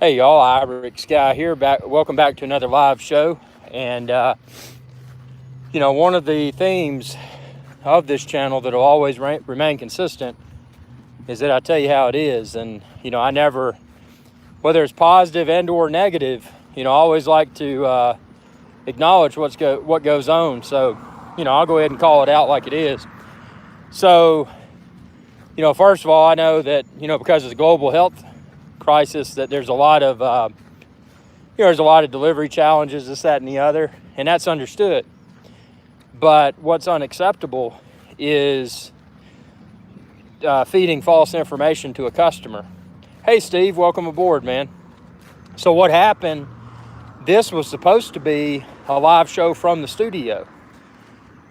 Hey y'all, Iric Sky here. Welcome back to another live show. And one of the themes of this channel that will always remain consistent is that I tell you how it is. And I never, whether it's positive and or negative, I always like to acknowledge what goes on. So I'll go ahead and call it out like it is. So first of all, I know that because of the global health crisis, that there's a lot of delivery challenges, this, that, and the other, and that's understood. But what's unacceptable is feeding false information to a customer. Hey Steve, welcome aboard, man. So what happened, this was supposed to be a live show from the studio,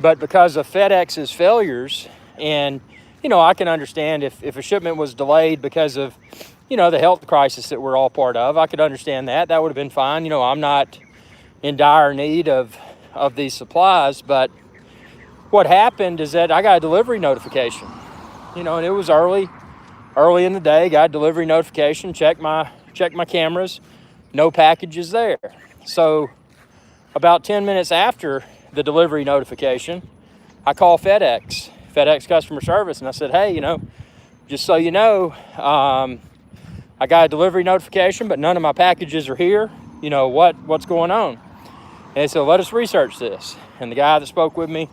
but because of FedEx's failures, and I can understand if a shipment was delayed because of the health crisis that we're all part of, I could understand that. That would have been fine. I'm not in dire need of these supplies. But what happened is that I got a delivery notification, and it was early in the day. Got a delivery notification, check my cameras, no packages there. So about 10 minutes after the delivery notification, I call FedEx customer service, and I said, hey, just so you know, I got a delivery notification, but none of my packages are here. What's going on? And so let us research this. And the guy that spoke with me,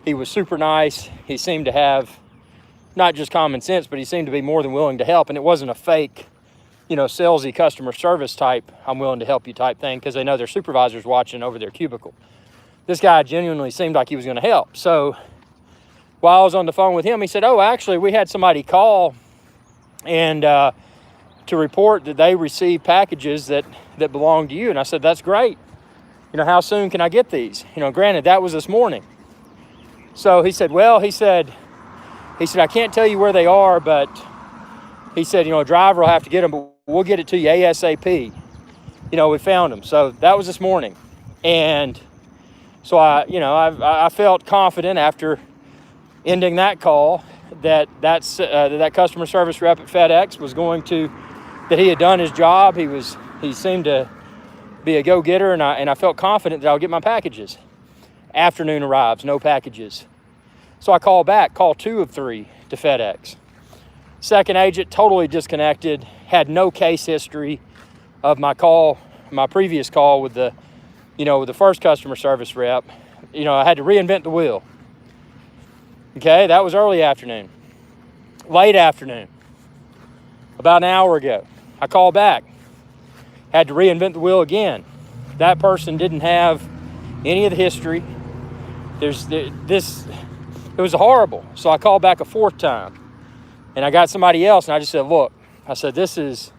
he was super nice. He seemed to have not just common sense, but he seemed to be more than willing to help. And it wasn't a fake, salesy customer service type, I'm willing to help you type thing, because they know their supervisor's watching over their cubicle. This guy genuinely seemed like he was going to help. So while I was on the phone with him, he said, oh, actually, we had somebody call and to report that they received packages that belong to you. And I said, that's great. How soon can I get these? Granted, that was this morning. So he said, well, he said, I can't tell you where they are, but he said, a driver will have to get them, but we'll get it to you ASAP. We found them. So that was this morning. And so I felt confident after ending that call that customer service rep at FedEx was that he had done his job. He seemed to be a go-getter, and I felt confident that I'll get my packages. Afternoon arrives, no packages. So I call 2 of 3 to FedEx. Second agent totally disconnected, had no case history of my previous call with the first customer service rep. I had to reinvent the wheel. Okay, that was early afternoon. Late afternoon, about an hour ago, I called back. Had to reinvent the wheel again. That person didn't have any of the history. It was horrible. So I called back a 4th time, and I got somebody else, and I just said, look, I said, this is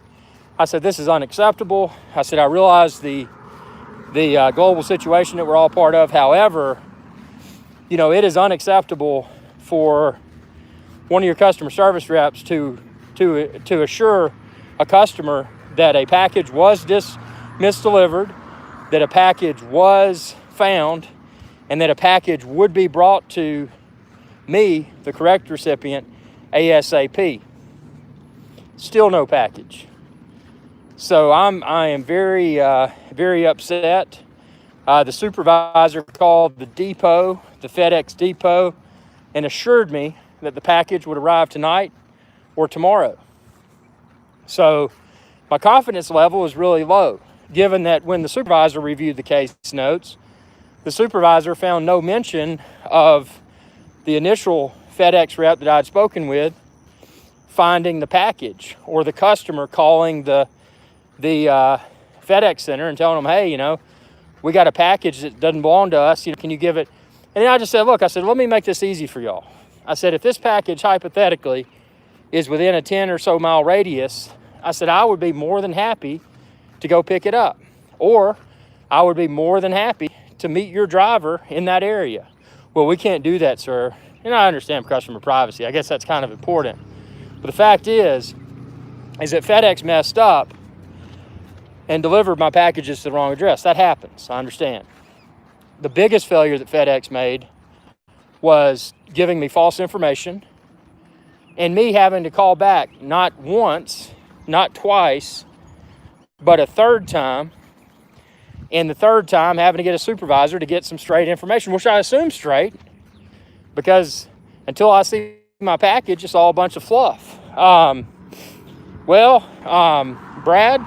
unacceptable. I said, I realize the global situation that we're all part of. However, it is unacceptable for one of your customer service reps to assure a customer that a package was misdelivered, that a package was found, and that a package would be brought to me, the correct recipient, ASAP. Still no package. So I am very, very upset. The supervisor called the FedEx depot, and assured me that the package would arrive tonight or tomorrow. So my confidence level is really low, given that when the supervisor reviewed the case notes, the supervisor found no mention of the initial FedEx rep that I'd spoken with finding the package, or the customer calling the FedEx center and telling them, hey, we got a package that doesn't belong to us. Can you give it? And then I just said, look, let me make this easy for y'all. I said, if this package hypothetically is within a 10 or so mile radius, I said, I would be more than happy to go pick it up. Or I would be more than happy to meet your driver in that area. Well, we can't do that, sir. And I understand customer privacy. I guess that's kind of important. But the fact is that FedEx messed up and delivered my packages to the wrong address. That happens. I understand. The biggest failure that FedEx made was giving me false information and me having to call back not once, not twice, but a third time, and the third time having to get a supervisor to get some straight information, which I assume straight, because until I see my package, it's all a bunch of fluff. Brad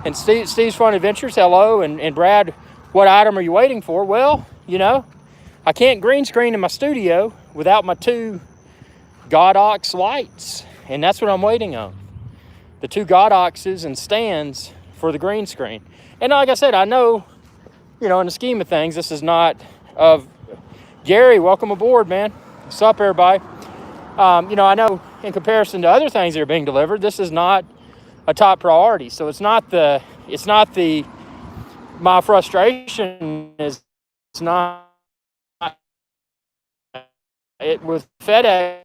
and Steve's Fun Adventures, hello. And Brad, what item are you waiting for? Well, I can't green screen in my studio without my 2 Godox lights. And that's what I'm waiting on. The 2 Godoxes and stands for the green screen. And like I said, I know, in the scheme of things, this is not of... Gary, welcome aboard, man. What's up, everybody? I know in comparison to other things that are being delivered, this is not a top priority. So my frustration is it's not it with FedEx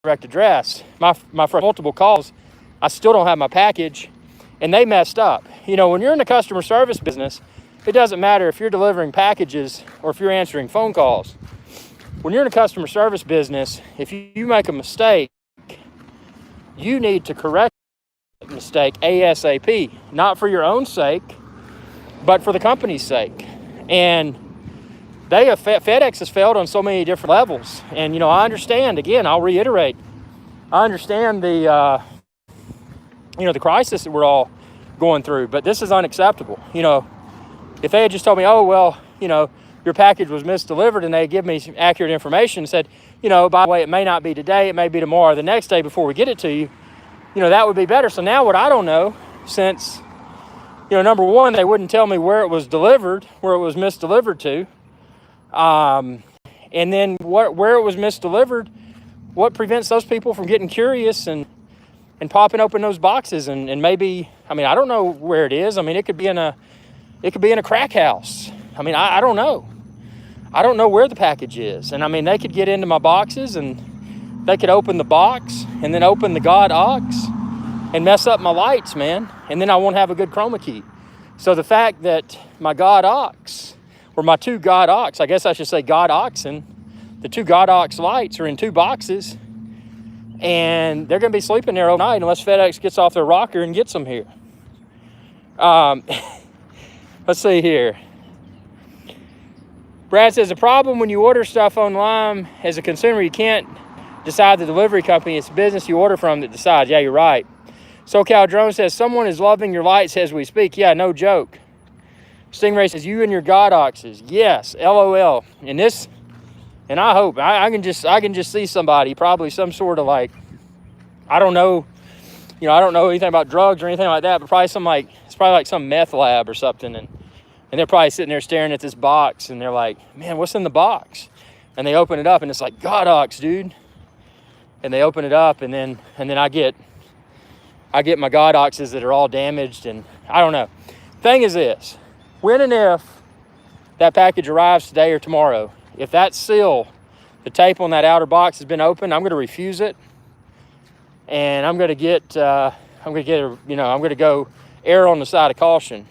direct address. My multiple calls, I still don't have my package, and they messed up. When you're in the customer service business, it doesn't matter if you're delivering packages or if you're answering phone calls. When you're in a customer service business, if you make a mistake, you need to correct that mistake ASAP, not for your own sake, but for the company's sake. And FedEx has failed on so many different levels. And, I understand, again, I'll reiterate, I understand the crisis that we're all going through, but this is unacceptable. If they had just told me, oh, well, your package was misdelivered, and they give me some accurate information and said, by the way, it may not be today, it may be tomorrow or the next day before we get it to you, that would be better. So now what I don't know, since, number one, they wouldn't tell me where it was delivered, where it was misdelivered to, and then where it was misdelivered, what prevents those people from getting curious and popping open those boxes and maybe, I don't know where it is. It could be in a crack house. I don't know. I don't know where the package is. And they could get into my boxes and they could open the box and then open the Godox and mess up my lights, man. And then I won't have a good chroma key. So the fact that my Godox, or my 2 Godox, I guess I should say Godoxen, the 2 Godox lights are in 2 boxes, and they're going to be sleeping there overnight unless FedEx gets off their rocker and gets them here. Let's see here. Brad says, the problem when you order stuff online as a consumer, you can't decide the delivery company. It's the business you order from that decides. Yeah, you're right. SoCal Drone says, someone is loving your lights as we speak. Yeah, no joke. Stingray says, you and your Godoxes. Yes, LOL. And I hope, I can just see somebody, probably some sort of I don't know, I don't know anything about drugs or anything like that, but probably it's probably like some meth lab or something. And they're probably sitting there staring at this box, and they're like, man, what's in the box? And they open it up, and it's like, Godox, dude. And they open it up, and then I get my Godoxes that are all damaged, and I don't know. Thing is this, when and if that package arrives today or tomorrow, if that seal, the tape on that outer box has been opened, I'm going to refuse it, and I'm going to go err on the side of caution.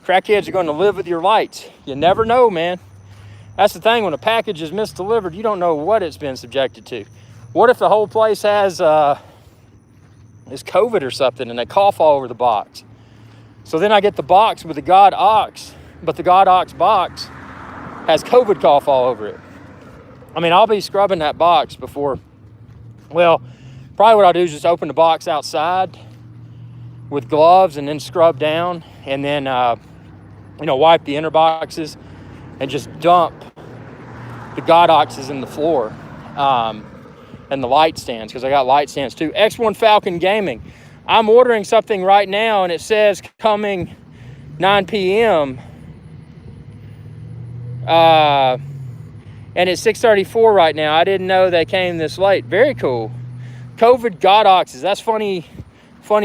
Crackheads are going to live with your lights. You never know, man. That's the thing. When a package is misdelivered, you don't know what it's been subjected to. What if the whole place has is COVID or something, and they cough all over the box? So then I get the box with the Godox, but the Godox box has COVID cough all over it. I'll be scrubbing that box before, well, probably what I'll do is just open the box outside with gloves and then scrub down, and then, wipe the inner boxes and just dump the Godoxes in the floor, and the light stands, because I got light stands too. X1 Falcon Gaming. I'm ordering something right now, and it says coming 9 p.m. And it's 6:34 right now. I didn't know they came this late. Very cool. COVID Godoxes. That's funny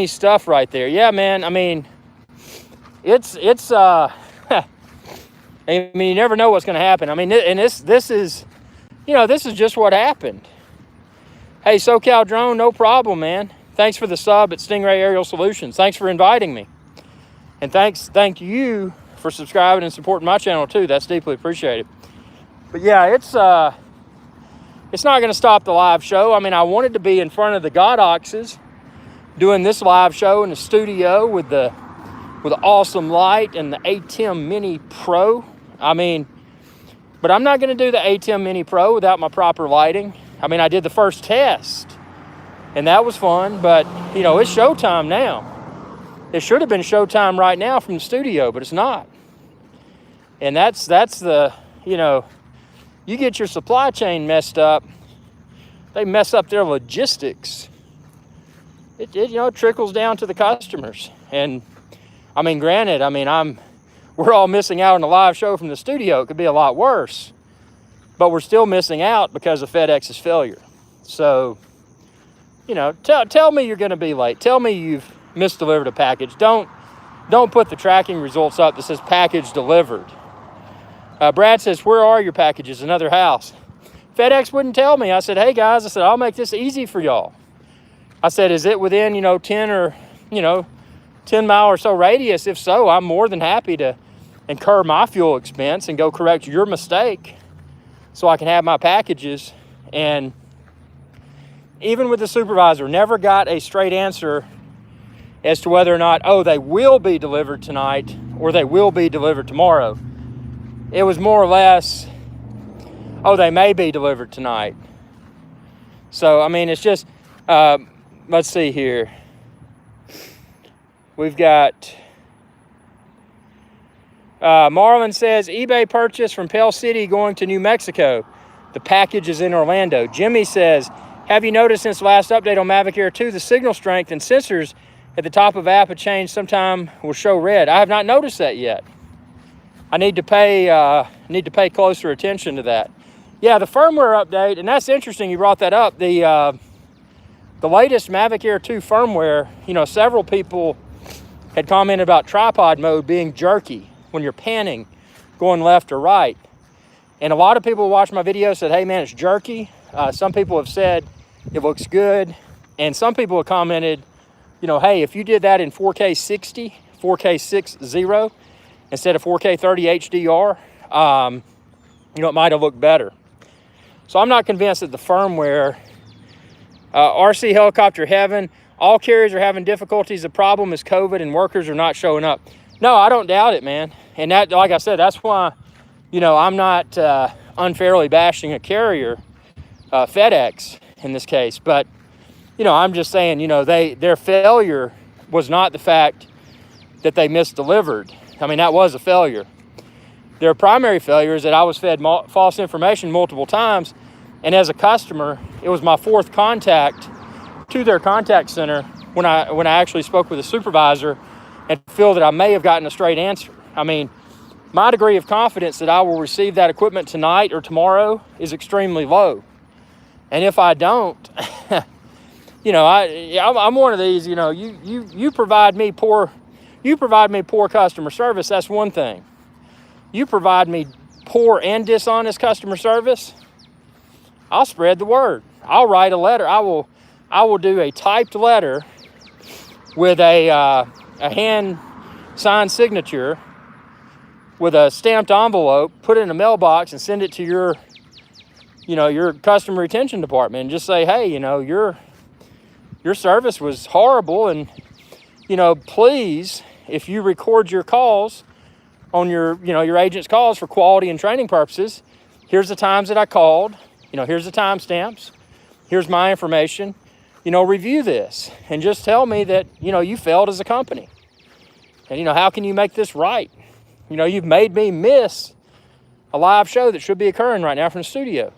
stuff right there. Yeah, man. It's you never know what's going to happen. And this is just what happened. Hey, SoCal Drone, no problem, man. Thanks for the sub at Stingray Aerial Solutions. Thanks for inviting me. And thank you for subscribing and supporting my channel too. That's deeply appreciated. But yeah, it's not going to stop the live show. I wanted to be in front of the Godoxes doing this live show in the studio with the awesome light and the ATEM Mini Pro. I mean, but I'm not going to do the ATEM Mini Pro without my proper lighting. I mean, I did the first test, and that was fun, but, you know, it's showtime now. It should have been showtime right now from the studio, but it's not. And that's the, you know, you get your supply chain messed up, they mess up their logistics. It you know, trickles down to the customers. And, I mean, granted, I mean, we're all missing out on a live show from the studio. It could be a lot worse, but we're still missing out because of FedEx's failure. So, you know, tell me you're going to be late. Tell me you've misdelivered a package. Don't put the tracking results up that says package delivered. Brad says, where are your packages? Another house. FedEx wouldn't tell me. I said, hey guys, I said, I'll make this easy for y'all. I said, is it within, you know, 10 or, you know, 10 mile or so radius? If so, I'm more than happy to incur my fuel expense and go correct your mistake so I can have my packages. And even with the supervisor, never got a straight answer as to whether or not, oh, they will be delivered tonight or they will be delivered tomorrow. It was more or less, oh, they may be delivered tonight. So, I mean, it's just, let's see here. We've got, Marlon says, eBay purchase from Pell City going to New Mexico. The package is in Orlando. Jimmy says, have you noticed since the last update on Mavic Air 2, the signal strength and sensors at the top of app have changed? Sometime will show red. I have not noticed that yet. I need to pay closer attention to that. Yeah, the firmware update, and that's interesting you brought that up. The latest Mavic Air 2 firmware, you know, several people had commented about tripod mode being jerky when you're panning, going left or right. And a lot of people who watched my video said, hey man, it's jerky. Some people have said it looks good. And some people have commented, you know, hey, if you did that in 4K 60, 4K 60, instead of 4K 30 HDR, you know, it might have looked better. So I'm not convinced that the firmware, RC Helicopter Heaven, all carriers are having difficulties. The problem is COVID and workers are not showing up. No, I don't doubt it, man. And that, like I said, that's why, you know, I'm not unfairly bashing a carrier, FedEx in this case. But, you know, I'm just saying, you know, their failure was not the fact that they misdelivered. I mean, that was a failure. Their primary failure is that I was fed false information multiple times. And as a customer, it was my fourth contact to their contact center when I actually spoke with a supervisor and feel that I may have gotten a straight answer. I mean, my degree of confidence that I will receive that equipment tonight or tomorrow is extremely low. And if I don't, you know, I'm one of these, you know, you provide me poor customer service, that's one thing. You provide me poor and dishonest customer service, I'll spread the word. I'll write a letter. I will do a typed letter with a hand signed signature with a stamped envelope, put it in a mailbox and send it to your customer retention department and just say, hey, you know, your service was horrible, and, you know, please, if you record your calls on your agent's calls for quality and training purposes, here's the times that I called, you know, here's the timestamps, here's my information, you know, review this and just tell me that, you know, you failed as a company. And, you know, how can you make this right? You know, you've made me miss a live show that should be occurring right now from the studio.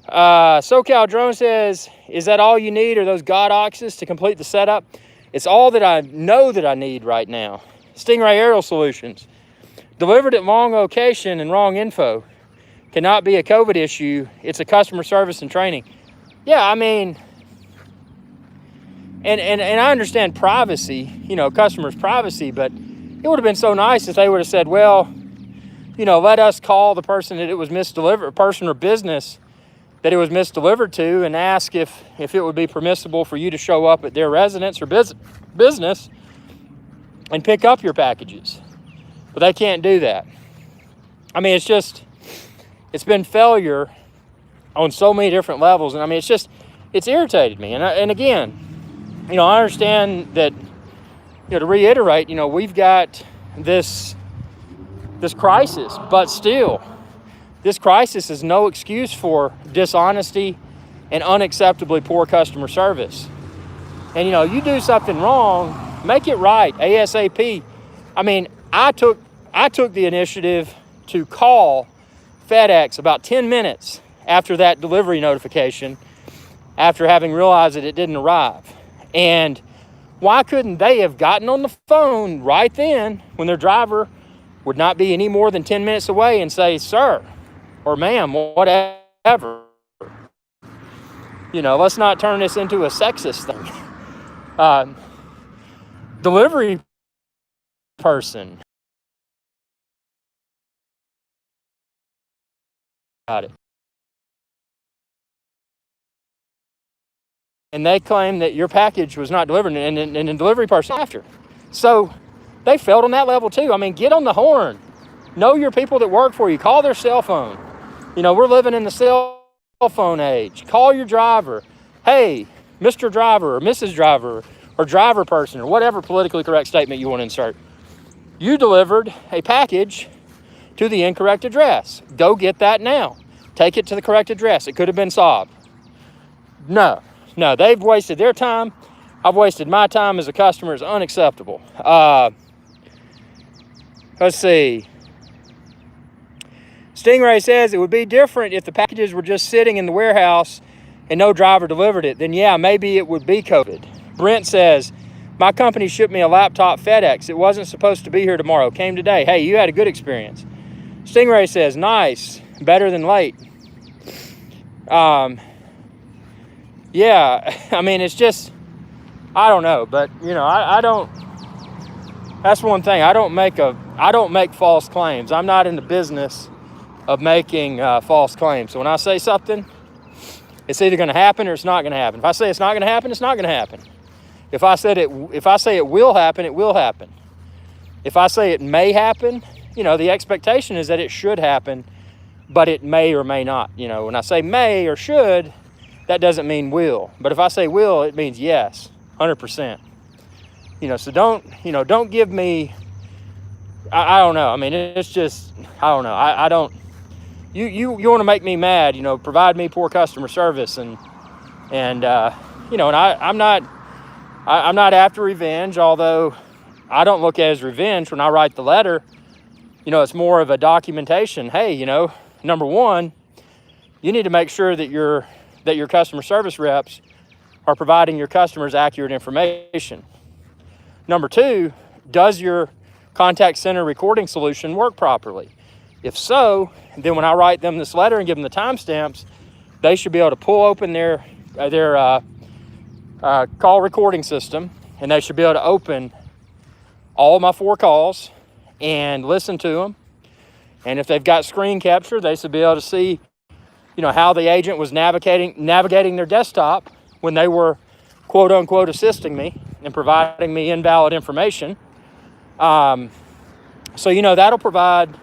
SoCal Drone says, is that all you need, or those God Oxes to complete the setup? It's all that I know that I need right now. Stingray Aerial Solutions. Delivered at wrong location and wrong info. Cannot be a COVID issue. It's a customer service and training. Yeah, I mean, and I understand privacy, you know, customers' privacy, but it would have been so nice if they would have said, well, you know, let us call the person that it was misdelivered, person or business that it was misdelivered to, and ask if it would be permissible for you to show up at their residence or business and pick up your packages. But they can't do that. I mean, it's been failure on so many different levels. And I mean, it's irritated me. And again, I understand that, to reiterate, we've got this crisis, but still, this crisis is no excuse for dishonesty and unacceptably poor customer service. And, you do something wrong, make it right, ASAP. I mean, I took the initiative to call FedEx about 10 minutes after that delivery notification, after having realized that it didn't arrive. And why couldn't they have gotten on the phone right then when their driver would not be any more than 10 minutes away and say, sir, or ma'am, whatever. Let's not turn this into a sexist thing. Delivery person. Got it. And they claim that your package was not delivered, and the delivery person after. So they failed on that level too. I mean, get on the horn. Know your people that work for you. Call their cell phone. We're living in the cell phone age. Call your driver. Hey, Mr. Driver or Mrs. Driver or driver person or whatever politically correct statement you want to insert. You delivered a package to the incorrect address. Go get that now. Take it to the correct address. It could have been solved. No, they've wasted their time. I've wasted my time as a customer. It's unacceptable. Let's see. Stingray says it would be different if the packages were just sitting in the warehouse and no driver delivered it. Then yeah, maybe it would be COVID. Brent says, my company shipped me a laptop FedEx. It wasn't supposed to be here tomorrow. Came today. Hey, you had a good experience. Stingray says, nice. Better than late. Yeah, I mean, it's just, I don't know, but I don't, that's one thing. I don't make false claims. I'm not in the business of making false claims. So when I say something, it's either going to happen or it's not going to happen. If I say it's not going to happen, it's not going to happen. If I say it will happen, it will happen. If I say it may happen, the expectation is that it should happen, but it may or may not. When I say may or should, that doesn't mean will. But if I say will, it means yes, 100%. So don't give me, I don't know. I mean, it's just, I don't know. I don't, you want to make me mad, provide me poor customer service and I'm not after revenge, although I don't look at it as revenge when I write the letter. It's more of a documentation. Hey, number one, you need to make sure that your customer service reps are providing your customers accurate information. Number two, does your contact center recording solution work properly? If so, then when I write them this letter and give them the timestamps, they should be able to pull open their call recording system, and they should be able to open all my 4 calls and listen to them. And if they've got screen capture, they should be able to see, how the agent was navigating their desktop when they were quote unquote assisting me and providing me invalid information. So that'll provide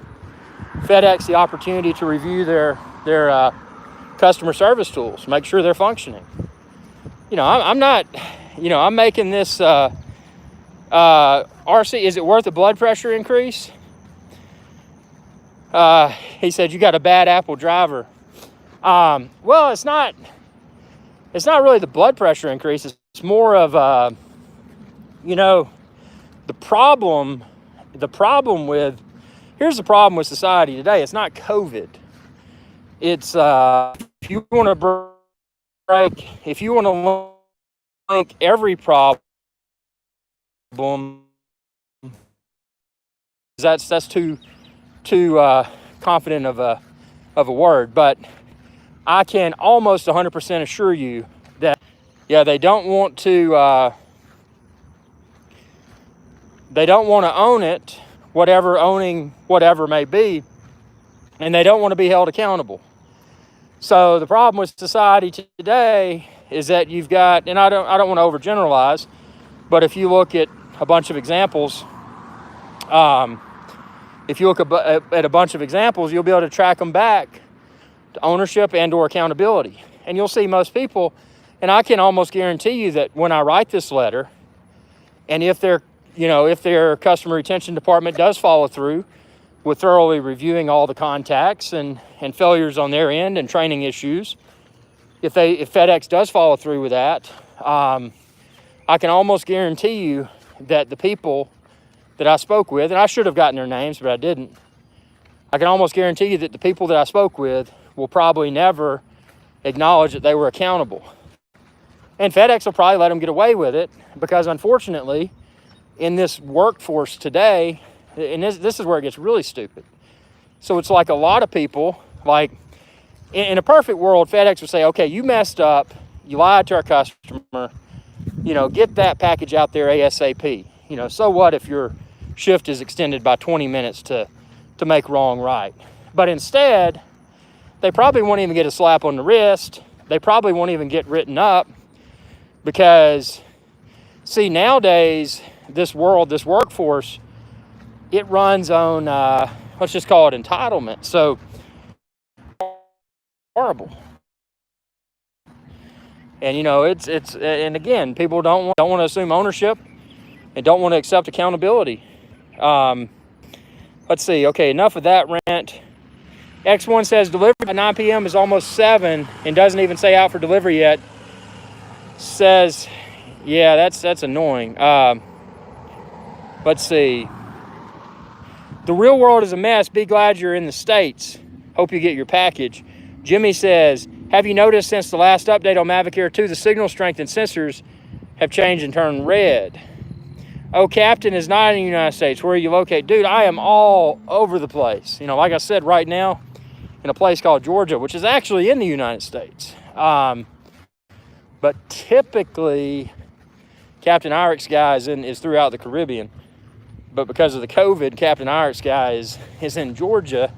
FedEx the opportunity to review their customer service tools, make sure they're functioning. I'm not, I'm making this RC, is it worth a blood pressure increase? He said, you got a bad Apple driver. Well, it's not really the blood pressure increase. It's more of, the problem with society today. It's not COVID. It's, if you want to link every problem, that's too confident of a word, but I can almost 100% assure you that, they don't want to own it, owning whatever may be, and they don't want to be held accountable. So the problem with society today is that you've got, and I don't want to overgeneralize, but if you look at a bunch of examples, you'll be able to track them back to ownership and or accountability. And you'll see most people And I can almost guarantee you that when I write this letter, and if their customer retention department does follow through with thoroughly reviewing all the contacts and failures on their end and training issues, if FedEx does follow through with that, I can almost guarantee you that the people that I spoke with, and I should have gotten their names, but I didn't. I can almost guarantee you that the people that I spoke with will probably never acknowledge that they were accountable. And FedEx will probably let them get away with it because, unfortunately, in this workforce today, and this is where it gets really stupid. So it's like a lot of people, like in a perfect world, FedEx would say, okay, you messed up, you lied to our customer, get that package out there ASAP. So what if your shift is extended by 20 minutes to make wrong right? But instead, they probably won't even get a slap on the wrist. They probably won't even get written up because, see, nowadays, this workforce, it runs on, let's just call it entitlement. So, horrible. And, and again, people don't want to assume ownership and don't want to accept accountability. Let's see. Okay, enough of that rant. X1 says delivery by 9 p.m. is almost 7 and doesn't even say out for delivery yet. Says, yeah, that's annoying. Let's see. The real world is a mess. Be glad you're in the States. Hope you get your package. Jimmy says, have you noticed since the last update on Mavic Air 2, the signal strength and sensors have changed and turned red? Oh, Captain is not in the United States. Where are you located? Dude, I am all over the place. Like I said, right now, in a place called Georgia, which is actually in the United States. But typically, Captain Irix guy is throughout the Caribbean. But because of the COVID, Captain Irix guy is in Georgia.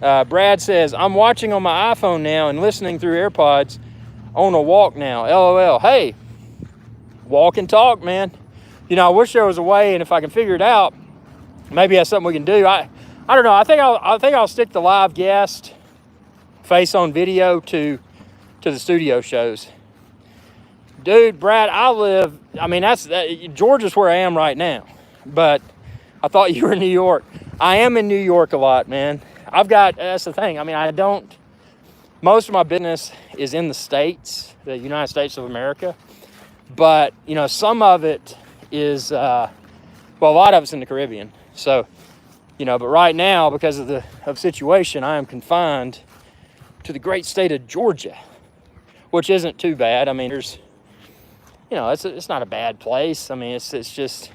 Brad says, I'm watching on my iPhone now and listening through AirPods on a walk now. LOL. Hey, walk and talk, man. I wish there was a way, and if I can figure it out, maybe that's something we can do. I don't know. I think I'll stick the live guest face on video to the studio shows. Dude, Brad, Georgia's where I am right now, but I thought you were in New York. I am in New York a lot, man. That's the thing. Most of my business is in the States, the United States of America, but, some of it is, a lot of it's in the Caribbean. So, but right now, because of the situation, I am confined to the great state of Georgia, which isn't too bad. There's, it's not a bad place. It's just,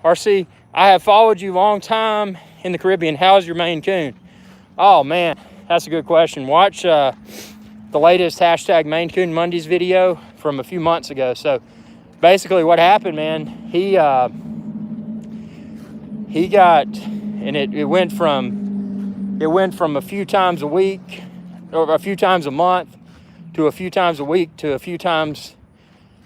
RC, I have followed you a long time in the Caribbean. How's your Maine Coon? Oh, man, that's a good question. Watch the latest hashtag Maine Coon Mondays video from a few months ago. So basically what happened, man, he got, and it went from a few times a week or a few times a month to a few times a week to a few times,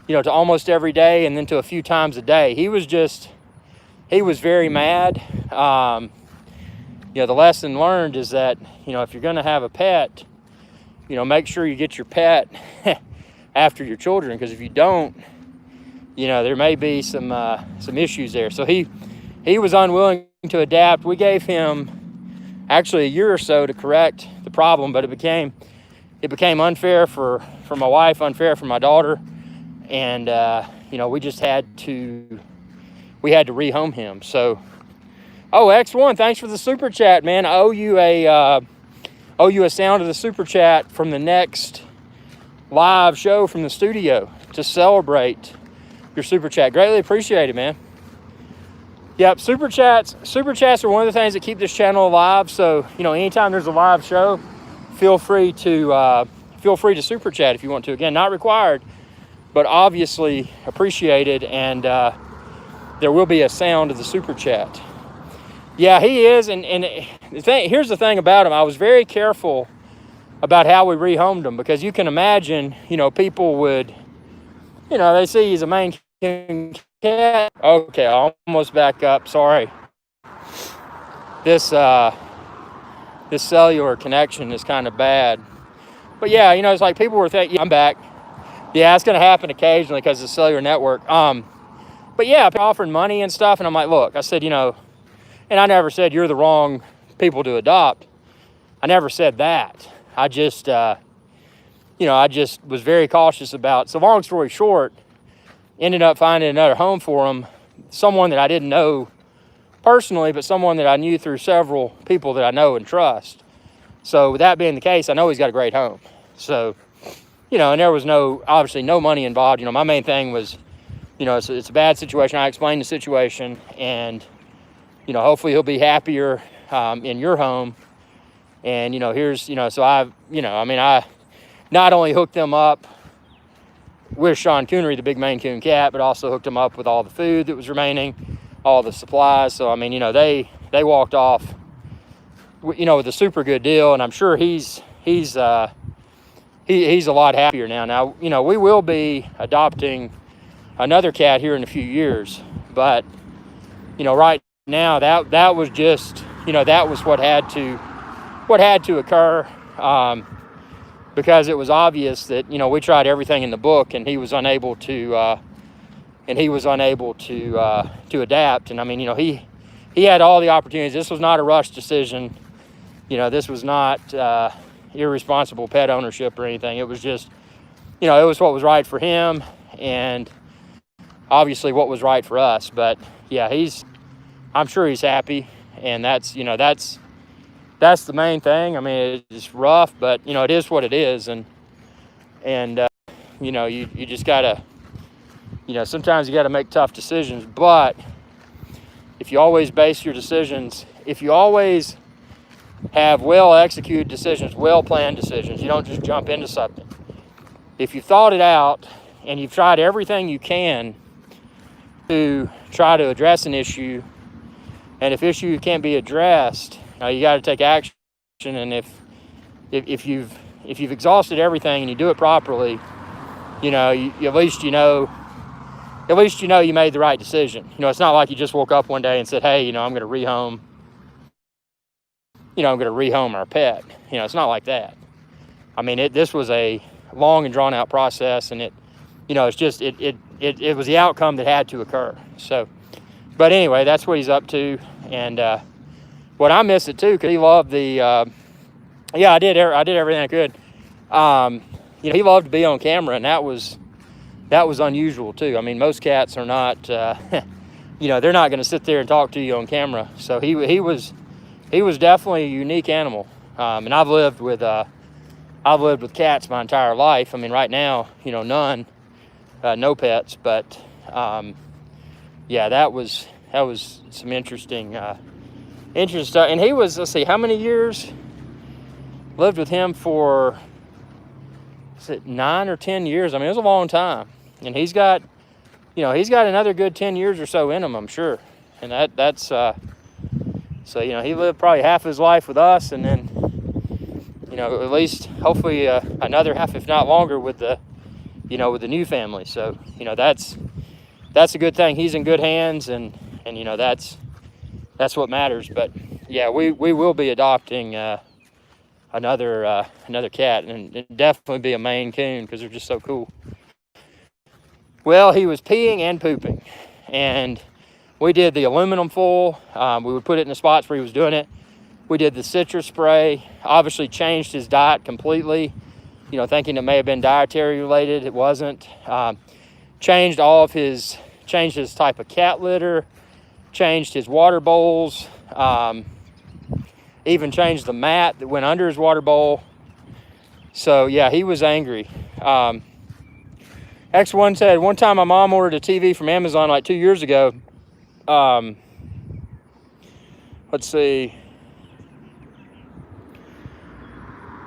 to almost every day, and then to a few times a day. He was very mad. The lesson learned is that, if you're going to have a pet, make sure you get your pet after your children, because if you don't, there may be some issues there. So he was unwilling to adapt. We gave him actually a year or so to correct the problem, but it became unfair for my wife, unfair for my daughter, and we had to rehome him. So, X1, thanks for the super chat, man. I owe you a sound of the super chat from the next live show from the studio to celebrate your super chat. Greatly appreciate it, man. Yep, super chats are one of the things that keep this channel alive. So, anytime there's a live show, feel free to super chat if you want to. Again, not required, but obviously appreciated, and there will be a sound of the super chat. Yeah, he is, and here's the thing about him. I was very careful about how we rehomed him, because you can imagine, people would, they see he's a Maine Coon cat. Okay, I'll almost back up. Sorry. This cellular connection is kind of bad. But yeah, it's like people were thinking, I'm back. Yeah, it's going to happen occasionally because of the cellular network. But yeah, offering money and stuff, and I'm like, look, I said, you know, and I never said you're the wrong people to adopt. I never said that. I just, you know, I just was very cautious about. So long story short, ended up finding another home for him, someone that I didn't know personally, but someone that I knew through several people that I know and trust. So with that being the case, I know he's got a great home. So, you know, and there was obviously no money involved. You know, my main thing was, you know, it's a bad situation. I explained the situation, and, you know, hopefully he'll be happier in your home. And, you know, here's, you know, so I not only hooked them up with Sean Coonery, the big Maine Coon cat, but also hooked them up with all the food that was remaining, all the supplies. So, I mean, you know, they walked off, you know, with a super good deal. And I'm sure he's a lot happier now. Now, you know, we will be adopting another cat here in a few years, but, you know, right now that was just, you know, that was what had to occur, because it was obvious that, you know, we tried everything in the book, and he was unable to adapt. And I mean, you know, he had all the opportunities. This was not a rush decision. You know, this was not irresponsible pet ownership or anything. It was just, you know, it was what was right for him, and obviously what was right for us. But yeah, I'm sure he's happy, and that's, you know, that's the main thing. I mean, it's rough, but, you know, it is what it is. And you know, you just gotta, you know, sometimes you gotta make tough decisions. But if you always base your decisions, if you always have well executed decisions, well planned decisions, you don't just jump into something. If you thought it out and you've tried everything you can to try to address an issue, and if issue can't be addressed, you got to take action. And if you've exhausted everything and you do it properly, you know, at least you know you made the right decision. You know, it's not like you just woke up one day and said, hey, you know, I'm going to rehome our pet. You know, it's not like that. I mean, this was a long and drawn out process, and it was the outcome that had to occur. So, but anyway, that's what he's up to. And what I miss it too, because he loved the, I did everything I could. You know, he loved to be on camera, and that was unusual too. I mean, most cats are not, you know, they're not going to sit there and talk to you on camera. So he was definitely a unique animal. And I've lived with cats my entire life. I mean, right now, you know, none, no pets, but yeah, that was some interesting stuff. And he was, let's see, how many years? Lived with him for, is it 9 or 10 years? I mean, it was a long time. And he's got another good 10 years or so in him, I'm sure. And that's so, you know, he lived probably half his life with us, and then, you know, at least hopefully another half, if not longer, with the new family. So, you know, that's a good thing. He's in good hands, and you know, that's what matters. But yeah, we will be adopting another cat, and it'd definitely be a Maine Coon, because they're just so cool. Well, he was peeing and pooping, and we did the aluminum foil. We would put it in the spots where he was doing it. We did the citrus spray. Obviously changed his diet completely, you know, thinking it may have been dietary related. It wasn't. Changed his type of cat litter, changed his water bowls, even changed the mat that went under his water bowl. So yeah, he was angry. X1 said, one time my mom ordered a TV from Amazon like 2 years ago. Let's see.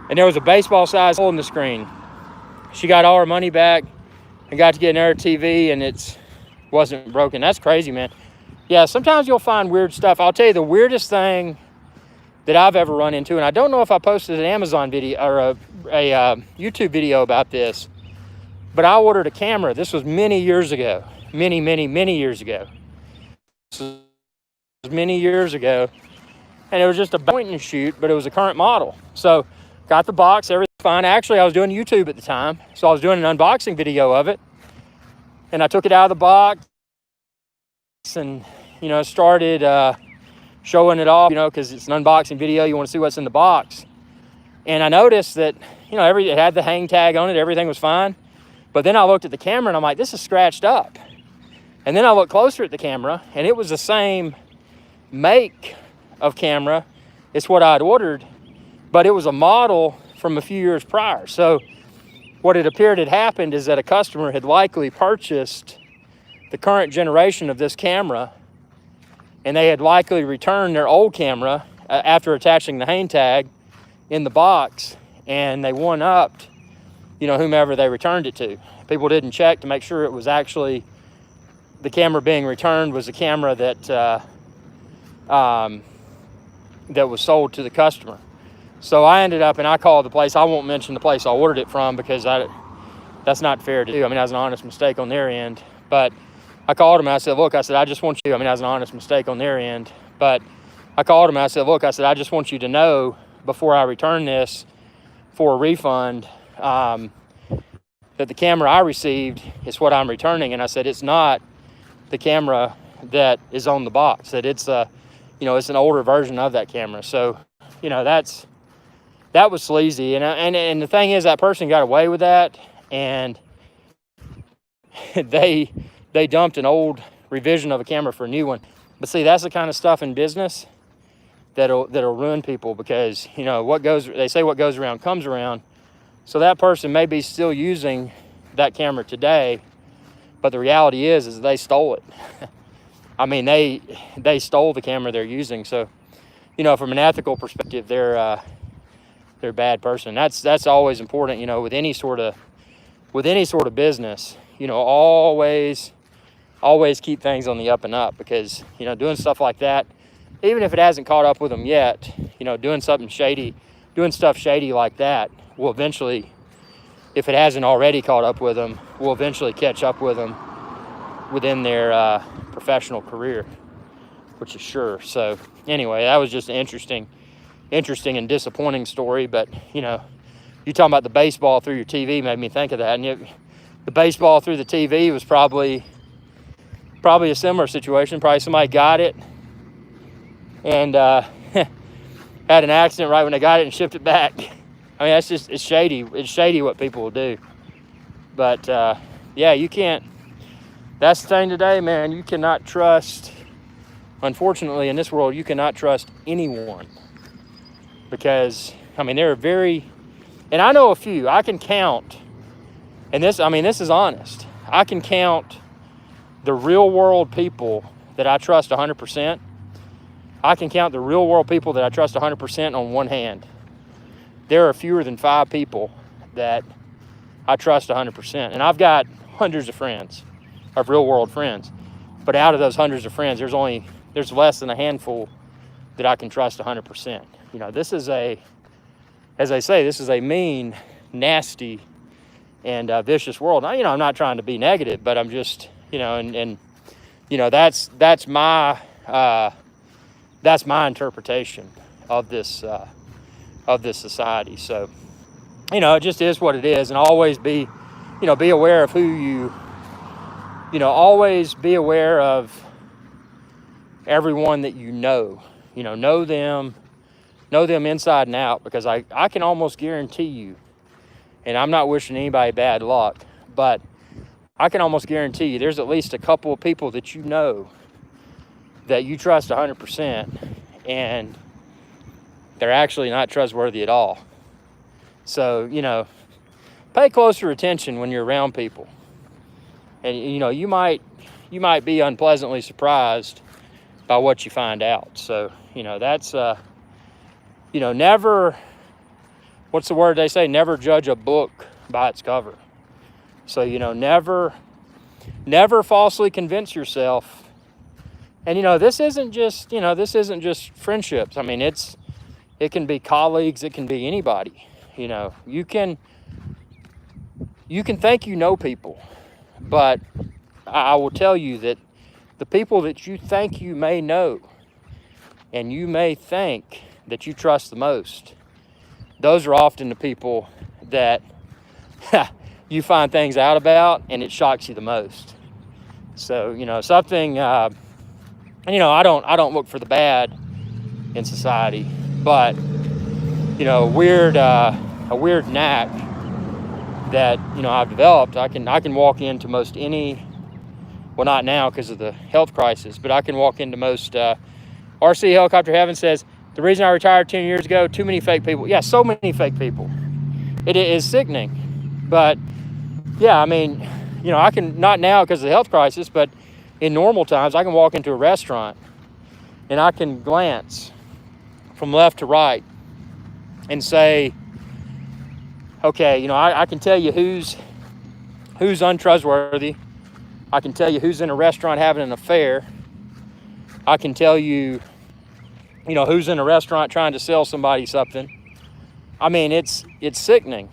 And there was a baseball size hole in the screen. She got all her money back and got to get another TV, and it wasn't broken. That's crazy, man. Yeah, sometimes you'll find weird stuff. I'll tell you the weirdest thing that I've ever run into, and I don't know if I posted an Amazon video or a YouTube video about this, but I ordered a camera. This was many years ago. Many years ago. This was many years ago. And it was just a point and shoot, but it was a current model. So got the box, everything fine. Actually, I was doing YouTube at the time, so I was doing an unboxing video of it, and I took it out of the box and, you know, started showing it off, you know, because it's an unboxing video. You want to see what's in the box. And I noticed that, you know, it had the hang tag on it. Everything was fine. But then I looked at the camera and I'm like, this is scratched up. And then I looked closer at the camera and it was the same make of camera. It's what I'd ordered, but it was a model from a few years prior. So what it appeared had happened is that a customer had likely purchased the current generation of this camera, and they had likely returned their old camera after attaching the hang tag in the box, and they one-upped, you know, whomever they returned it to. People didn't check to make sure it was actually the camera being returned was a camera that that was sold to the customer. So I ended up, and I called the place. I won't mention the place I ordered it from because that's not fair to do. I mean, that was an honest mistake on their end. But I called them and I said, look, I said, I just want you, I mean, that was an honest mistake on their end. But I called them and I said, look, I said, I just want you to know before I return this for a refund, that the camera I received is what I'm returning. And I said, it's not the camera that is on the box, that it's you know, it's an older version of that camera. So, you know, that was sleazy. And the thing is, that person got away with that, and they dumped an old revision of a camera for a new one. But see, that's the kind of stuff in business that'll ruin people, because, you know, they say what goes around comes around. So that person may be still using that camera today, but the reality is they stole it. I mean, they stole the camera they're using. So, you know, from an ethical perspective, they're a bad person. That's always important, you know, with any sort of business. You know, always keep things on the up and up, because, you know, doing stuff like that, even if it hasn't caught up with them yet, you know, doing stuff shady like that will eventually, if it hasn't already caught up with them, will eventually catch up with them within their professional career, which is sure. So anyway, that was just an interesting and disappointing story. But, you know, you talking about the baseball through your TV made me think of that. And the baseball through the TV was probably a similar situation. Probably somebody got it and had an accident right when they got it and shipped it back. I mean, it's shady. It's shady what people will do. But yeah, you can't. That's the thing today, man. You cannot trust. Unfortunately, in this world, you cannot trust anyone, because, I mean, there are very, and I know a few. I can count, and this is honest. I can count the real world people that I trust 100%. I can count the real world people that I trust 100% on one hand. There are fewer than 5 people that I trust 100%. And I've got hundreds of friends, of real world friends. But out of those hundreds of friends, there's less than a handful that I can trust 100%. You know, this is as I say, this is a mean, nasty, and vicious world. Now, you know, I'm not trying to be negative, but I'm just, you know, and you know, that's my interpretation of this society. So, you know, it just is what it is. And always be aware of who always be aware of everyone that you know. You know them inside and out, because I can almost guarantee you, and I'm not wishing anybody bad luck, but I can almost guarantee you there's at least a couple of people that you know that you trust 100%, and they're actually not trustworthy at all. So, you know, pay closer attention when you're around people. And, you know, you might be unpleasantly surprised by what you find out. So, you know, that's, you know, never, what's the word they say? Never judge a book by its cover. So, you know, never falsely convince yourself. And, you know, this isn't just friendships. I mean, it can be colleagues. It can be anybody. You know, you can think you know people, but I will tell you that the people that you think you may know and you may think that you trust the most, those are often the people that you find things out about and it shocks you the most. So, something, I don't look for the bad in society, but, a weird knack that, I've developed. I can walk into most any, well, not now because of the health crisis, but I can walk into most, RC Helicopter Heaven says, the reason I retired 10 years ago, too many fake people. Yeah, so many fake people. It is sickening. But, yeah, I mean, I can, not now because of the health crisis, but in normal times, I can walk into a restaurant and I can glance from left to right and say, okay, I can tell you who's untrustworthy. I can tell you who's in a restaurant having an affair. I can tell you, who's in a restaurant trying to sell somebody something. I mean, it's sickening.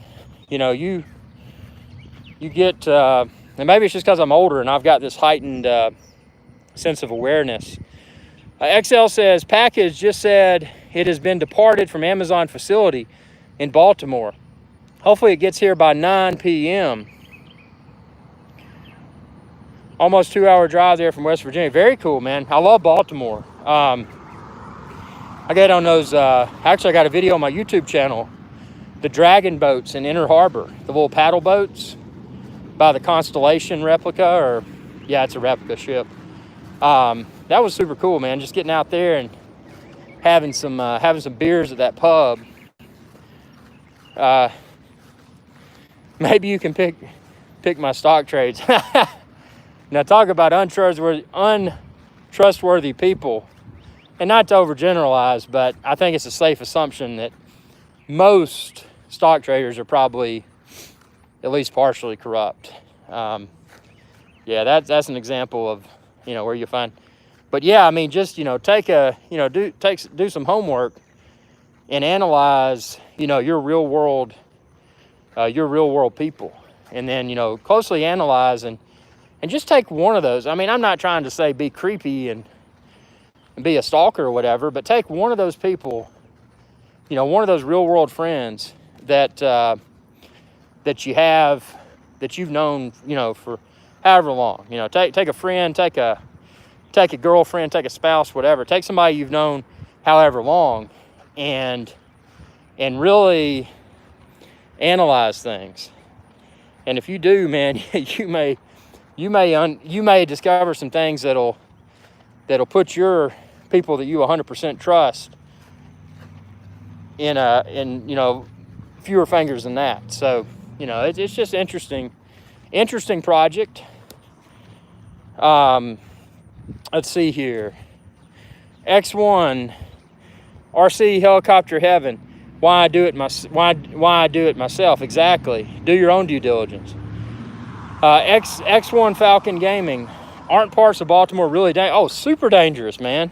You get, and maybe it's just because I'm older and I've got this heightened sense of awareness. XL says, package just said it has been departed from Amazon facility in Baltimore. Hopefully it gets here by 9 p.m. Almost 2-hour drive there from West Virginia. Very cool, man. I love Baltimore. I got on those, actually I got a video on my YouTube channel, the dragon boats in Inner Harbor, the little paddle boats by the Constellation replica, or yeah, it's a replica ship. That was super cool, man. Just getting out there and having some beers at that pub. Maybe you can pick my stock trades. Now talk about untrustworthy people. And not to overgeneralize, but I think it's a safe assumption that most stock traders are probably at least partially corrupt. Yeah, that's an example of, where you find. But yeah, I mean, just, do some homework and analyze, your real world people. And then, closely analyze and just take one of those. I mean, I'm not trying to say be creepy and be a stalker or whatever, but take one of those people, one of those real world friends that you have, that you've known, for however long. Take a friend, take a girlfriend, take a spouse, whatever. Take somebody you've known however long, and really analyze things. And if you do, man, you may discover some things that'll put your people that you 100% trust in fewer fingers than that. So, it's just interesting project. Let's see here. X1 RC Helicopter Heaven. Why I do it myself? Exactly. Do your own due diligence. X1 Falcon Gaming. Aren't parts of Baltimore really super dangerous, man.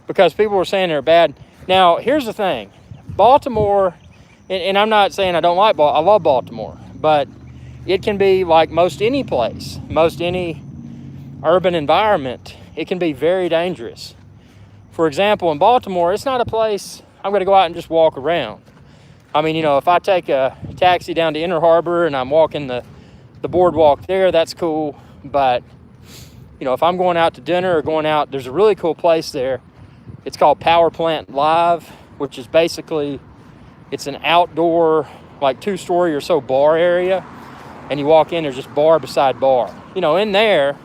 Because people were saying they're bad. Now, here's the thing. Baltimore, and I'm not saying I don't like Baltimore. I love Baltimore. But it can be like most any place, most any urban environment. It can be very dangerous. For example, in Baltimore, it's not a place I'm going to go out and just walk around. I mean, if I take a taxi down to Inner Harbor and I'm walking the boardwalk there, that's cool. But, if I'm going out to dinner or going out, there's a really cool place there. It's called Power Plant Live, which is basically, it's an outdoor, like 2-story or so bar area. And you walk in, there's just bar beside bar. In there,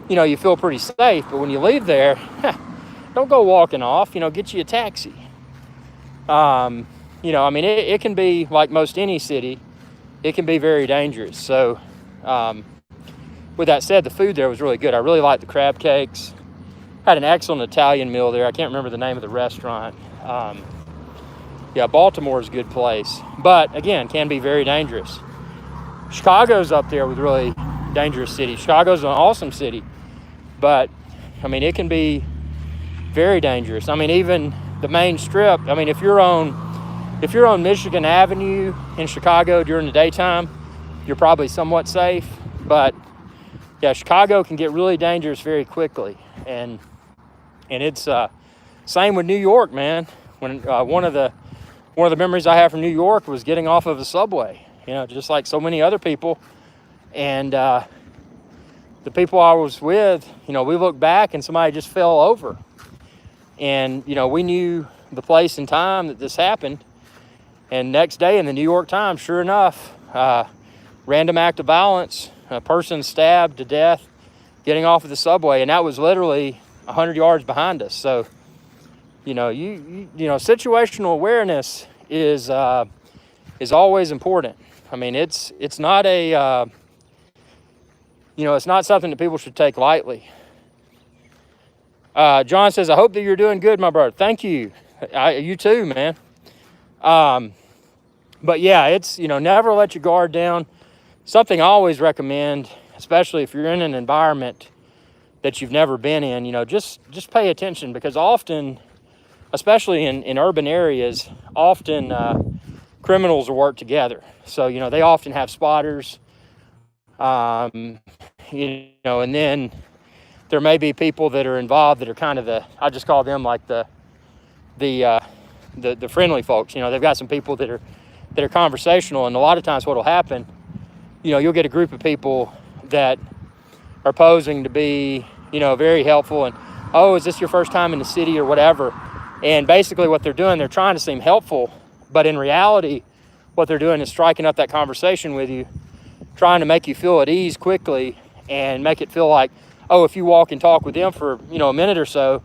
you feel pretty safe. But when you leave there, don't go walking off, get you a taxi. It can be like most any city, it can be very dangerous. So, with that said, the food there was really good. I really liked the crab cakes. Had an excellent Italian meal there. I can't remember the name of the restaurant. Baltimore is a good place. But, again, can be very dangerous. Chicago's up there with really dangerous cities. Chicago's an awesome city. But, it can be very dangerous. Even the main strip. If you're on Michigan Avenue in Chicago during the daytime, you're probably somewhat safe. But yeah, Chicago can get really dangerous very quickly, and it's same with New York, man. When one of the one of the memories I have from New York was getting off of a subway, just like so many other people. And the people I was with, we looked back and somebody just fell over. And, we knew the place and time that this happened. And next day in the New York Times, sure enough, random act of violence, a person stabbed to death getting off of the subway. And that was literally 100 yards behind us. So, situational awareness is always important. I mean, it's not it's not something that people should take lightly. John says, I hope that you're doing good, my brother. Thank you. You too, man. But yeah, it's, never let your guard down. Something I always recommend, especially if you're in an environment that you've never been in, just pay attention, because often, especially in urban areas, often criminals will work together. So, they often have spotters, and then there may be people that are involved that are kind of I just call them like the friendly folks. They've got some people that are conversational, and a lot of times what will happen, you'll get a group of people that are posing to be, very helpful, and, oh, is this your first time in the city or whatever? And basically what they're doing, they're trying to seem helpful, but in reality, what they're doing is striking up that conversation with you, trying to make you feel at ease quickly and make it feel like, oh, if you walk and talk with them for, a minute or so,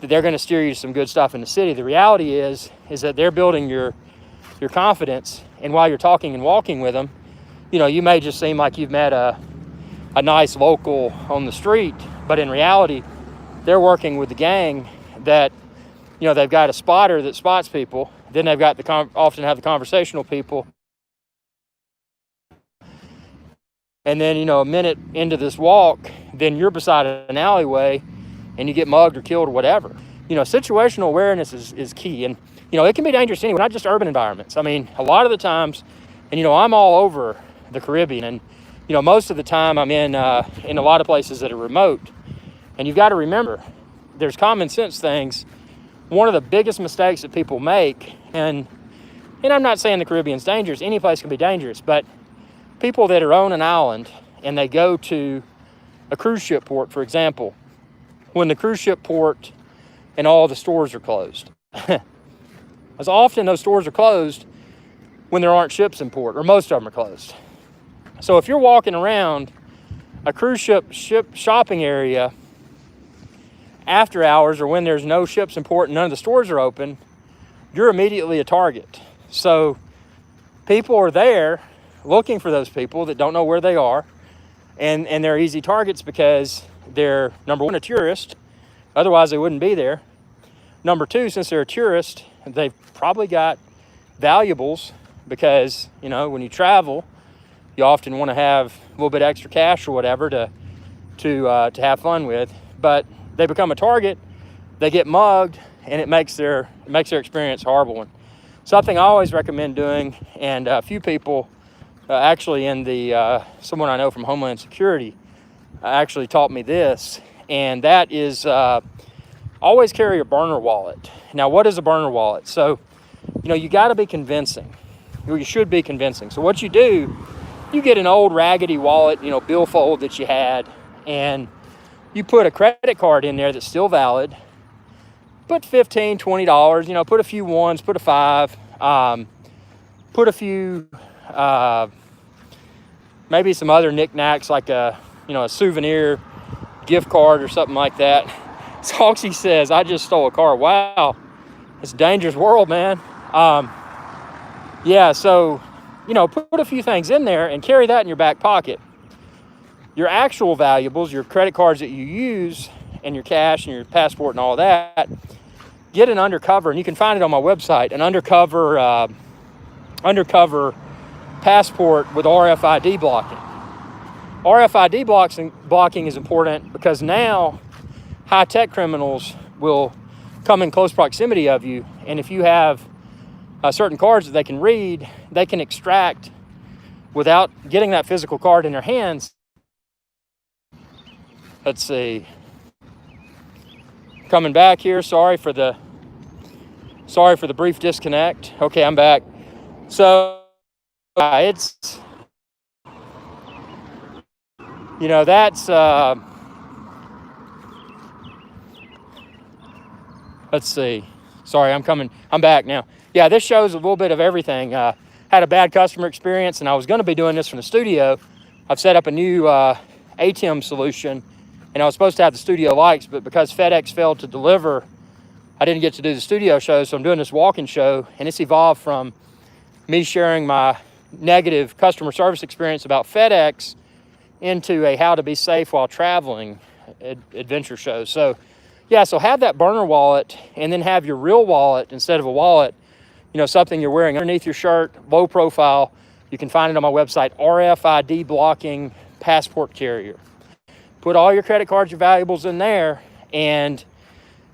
that they're going to steer you to some good stuff in the city. The reality is that they're building your confidence, and while you're talking and walking with them, you may just seem like you've met a nice local on the street, but in reality, they're working with the gang that, they've got a spotter that spots people. Then they've got often have the conversational people. And then, a minute into this walk, then you're beside an alleyway and you get mugged or killed or whatever. Situational awareness is key. And, it can be dangerous anyway, not just urban environments. I mean, a lot of the times, and, I'm all over the Caribbean, and, most of the time I'm in a lot of places that are remote. And you've got to remember, there's common sense things. One of the biggest mistakes that people make, and I'm not saying the Caribbean's dangerous, any place can be dangerous, but people that are on an island and they go to a cruise ship port, for example, when the cruise ship port and all the stores are closed. As often those stores are closed when there aren't ships in port, or most of them are closed. So if you're walking around a cruise ship shopping area after hours, or when there's no ships in port and none of the stores are open, you're immediately a target. So people are there looking for those people that don't know where they are, and they're easy targets because they're, number one, a tourist. Otherwise, they wouldn't be there. Number two, since they're a tourist, they've probably got valuables because, when you travel, you often want to have a little bit extra cash or whatever to have fun with. But they become a target, they get mugged, and it makes their experience a horrible one. Something I always recommend doing, and a few people, actually someone I know from Homeland Security actually taught me this, and that is always carry a burner wallet. Now, what is a burner wallet? So, you got to be convincing. You should be convincing. So what you do, you get an old raggedy wallet, billfold that you had, and you put a credit card in there that's still valid. Put $15, $20, put a few ones, put a five, put a few, maybe some other knickknacks like a souvenir gift card or something like that. Soxy says, I just stole a car. Wow, it's a dangerous world, man. Yeah, so, put a few things in there and carry that in your back pocket. Your actual valuables, your credit cards that you use, and your cash and your passport and all that, get an undercover, and you can find it on my website, an undercover passport with RFID blocking. RFID blocking is important because now high-tech criminals will come in close proximity of you, and if you have certain cards that they can read, they can extract without getting that physical card in their hands. Let's see. Coming back here, sorry for the Sorry for the brief disconnect. Okay, I'm back. So it's, that's, let's see. Sorry, I'm back now. Yeah, this shows a little bit of everything. Had a bad customer experience, and I was going to be doing this from the studio. I've set up a new ATEM solution, and I was supposed to have the studio lights, but because FedEx failed to deliver, I didn't get to do the studio show, so I'm doing this walk-in show, and it's evolved from me sharing my negative customer service experience about FedEx into a how to be safe while traveling adventure show. So yeah, so have that burner wallet, and then have your real wallet instead of a wallet, something you're wearing underneath your shirt, low profile. You can find it on my website, RFID blocking passport carrier. Put all your credit cards, your valuables in there, and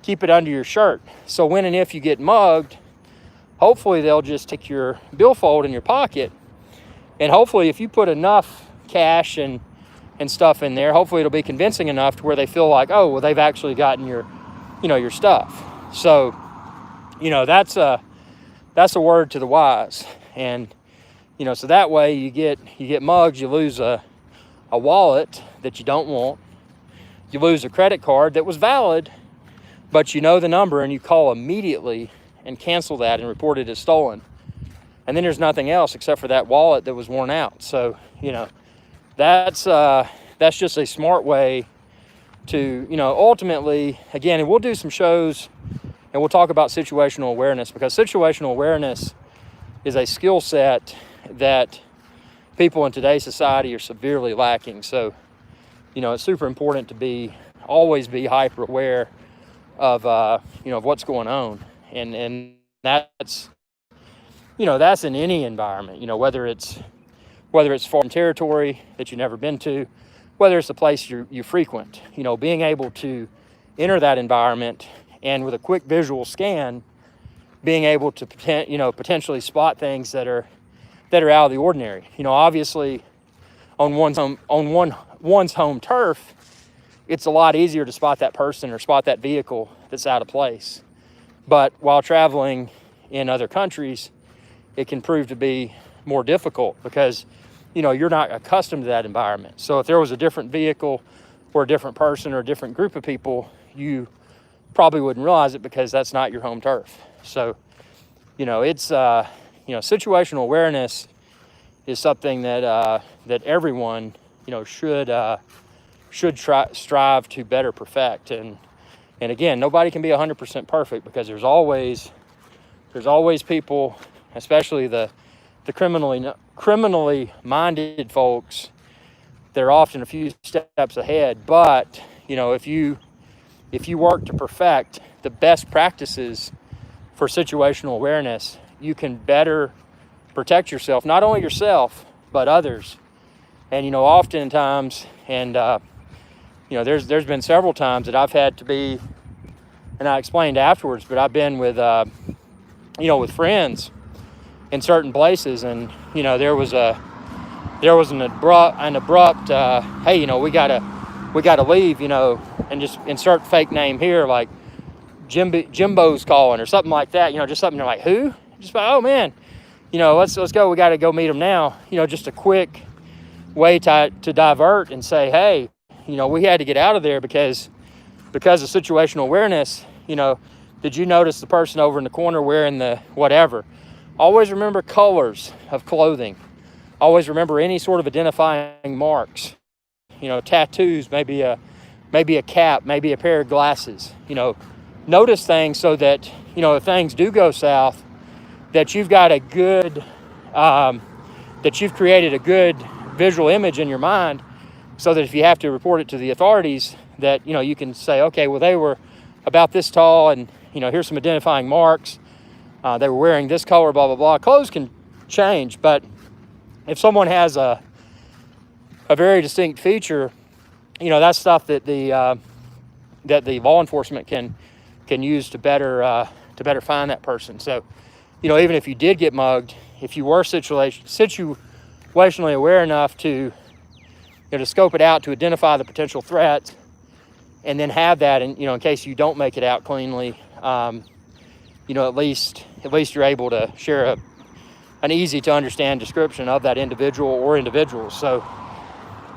keep it under your shirt. So when and if you get mugged, hopefully they'll just take your billfold in your pocket. And hopefully if you put enough cash and stuff in there, hopefully it'll be convincing enough to where they feel like, oh, well, they've actually gotten your stuff. So, that's a word to the wise. And, so that way you get mugged, you lose a wallet that you don't want. You lose a credit card that was valid, but you know the number, and you call immediately and cancel that and report it as stolen. And then there's nothing else except for that wallet that was worn out. So, that's just a smart way to, ultimately, again, and we'll do some shows and we'll talk about situational awareness, because situational awareness is a skill set that people in today's society are severely lacking. So, it's super important to always be hyper aware of, of what's going on. And that's, that's in any environment, whether it's foreign territory that you've never been to, whether it's a place you frequent, being able to enter that environment and with a quick visual scan, being able to potentially spot things that are out of the ordinary. Obviously on one's home turf, it's a lot easier to spot that person or spot that vehicle that's out of place. But while traveling in other countries, it can prove to be more difficult because you're not accustomed to that environment. So if there was a different vehicle or a different person or a different group of people, you probably wouldn't realize it because that's not your home turf. So, it's, situational awareness is something that everyone, should strive to better perfect. And again, nobody can be 100% perfect because there's always people, especially the criminally minded folks, they're often a few steps ahead. But if you work to perfect the best practices for situational awareness, you can better protect yourself, not only yourself but others. And oftentimes, and there's been several times that I've had to be, and I explained afterwards, but I've been with with friends in certain places, and there was an abrupt hey, we gotta leave, and just insert fake name here, like Jimbo's calling or something like that, just something like, who? Just like, oh man, let's go, we gotta go meet him now. Just a quick way to divert and say, hey, we had to get out of there because of situational awareness. Did you notice the person over in the corner wearing the whatever? Always remember colors of clothing. Always remember any sort of identifying marks. Tattoos, maybe a cap, maybe a pair of glasses. Notice things so that, if things do go south, that you've got a good, that you've created a good visual image in your mind, so that if you have to report it to the authorities, that, you can say, okay, well, they were about this tall, and, here's some identifying marks. They were wearing this color, blah, blah, blah. Clothes can change, but if someone has a very distinct feature, that's stuff that the law enforcement can use to better find that person. So, even if you did get mugged, if you were situationally aware enough to scope it out, to identify the potential threat, and then have that, and in case you don't make it out cleanly, at least you're able to share an easy to understand description of that individual or individuals. So,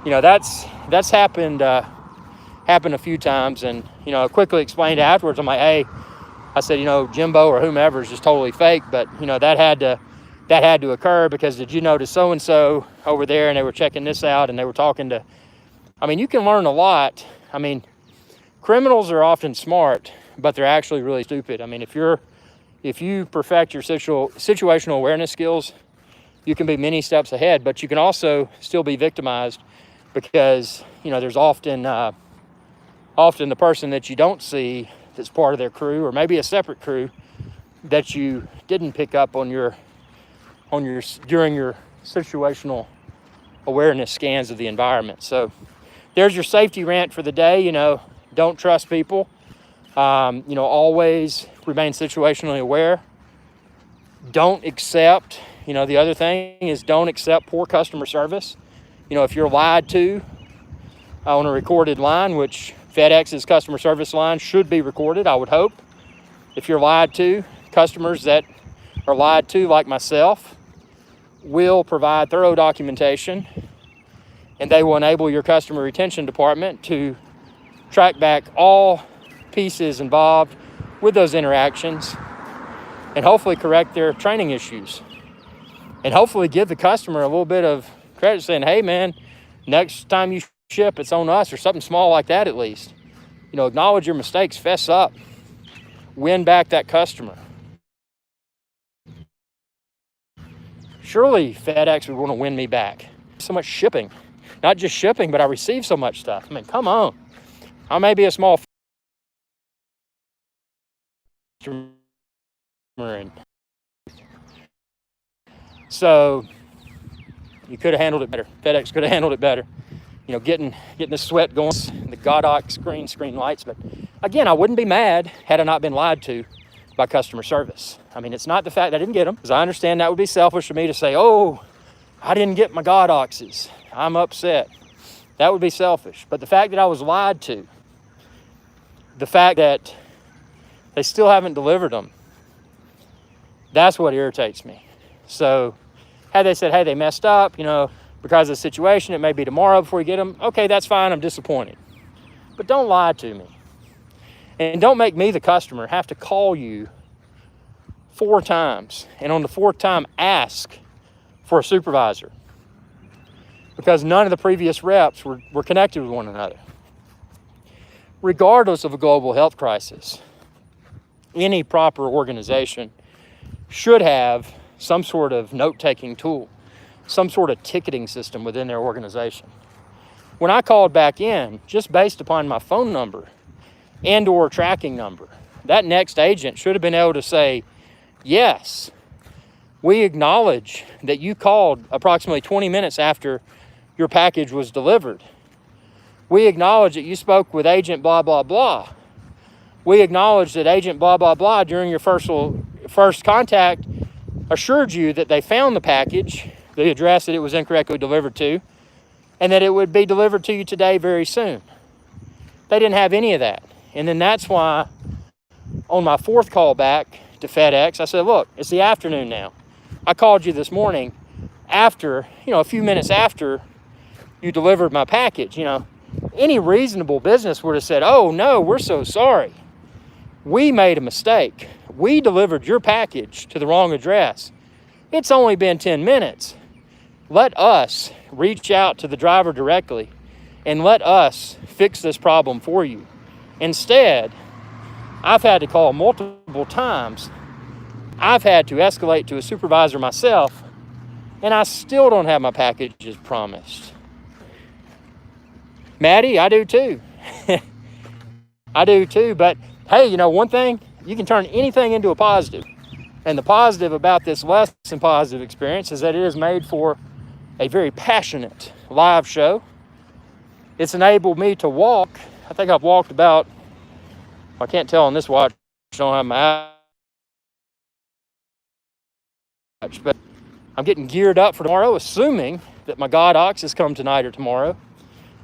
that's happened a few times, and I quickly explained afterwards. I'm like, hey, I said, Jimbo or whomever is just totally fake, but that had to occur because did you notice so and so over there, and they were checking this out, and they were talking to. You can learn a lot. Criminals are often smart, but they're actually really stupid. If you perfect your situational awareness skills, you can be many steps ahead, but you can also still be victimized because, there's often the person that you don't see that's part of their crew, or maybe a separate crew that you didn't pick up on during your situational awareness scans of the environment. So there's your safety rant for the day. Don't trust people. Always remain situationally aware. Don't accept, the other thing is don't accept poor customer service. If you're lied to on a recorded line, which FedEx's customer service line should be recorded, I would hope. If you're lied to, customers that are lied to, like myself, will provide thorough documentation, and they will enable your customer retention department to track back all pieces involved with those interactions and hopefully correct their training issues and hopefully give the customer a little bit of credit, saying, hey man, next time you ship, it's on us, or something small like that. At least acknowledge your mistakes, fess up, win back that customer. Surely FedEx would want to win me back. So much shipping, not just shipping, but I receive so much stuff. Come on. I may be a small so you could have handled it better. FedEx could have handled it better. Getting the sweat going, the Godox screen lights. But again, I wouldn't be mad had I not been lied to by customer service. It's not the fact that I didn't get them, because I understand that would be selfish for me to say, oh, I didn't get my Godoxes, I'm upset. That would be selfish. But the fact that I was lied to, the fact that they still haven't delivered them, that's what irritates me. So had they said, hey, they messed up, because of the situation, it may be tomorrow before you get them, okay, that's fine, I'm disappointed. But don't lie to me. And don't make me, the customer, have to call you 4 times, and on the 4th time ask for a supervisor, because none of the previous reps were connected with one another. Regardless of a global health crisis, any proper organization should have some sort of note-taking tool, some sort of ticketing system within their organization. When I called back in, just based upon my phone number and or tracking number, that next agent should have been able to say, yes, we acknowledge that you called approximately 20 minutes after your package was delivered. We acknowledge that you spoke with agent blah, blah, blah. We acknowledge that agent blah, blah, blah during your first contact assured you that they found the package, the address that it was incorrectly delivered to, and that it would be delivered to you today very soon. They didn't have any of that. And then that's why on my 4th call back to FedEx, I said, look, it's the afternoon now. I called you this morning after, a few minutes after you delivered my package. Any reasonable business would have said, oh no, we're so sorry. We made a mistake. We delivered your package to the wrong address. It's only been 10 minutes. Let us reach out to the driver directly and let us fix this problem for you. Instead, I've had to call multiple times. I've had to escalate to a supervisor myself, and I still don't have my package as promised. Maddie, I do too. I do too, but hey, one thing, you can turn anything into a positive. And the positive about this less than positive experience is that it is made for a very passionate live show. It's enabled me to walk. I think I've walked about, I can't tell on this watch, I don't have my watch, but I'm getting geared up for tomorrow, assuming that my Godoxes come tonight or tomorrow.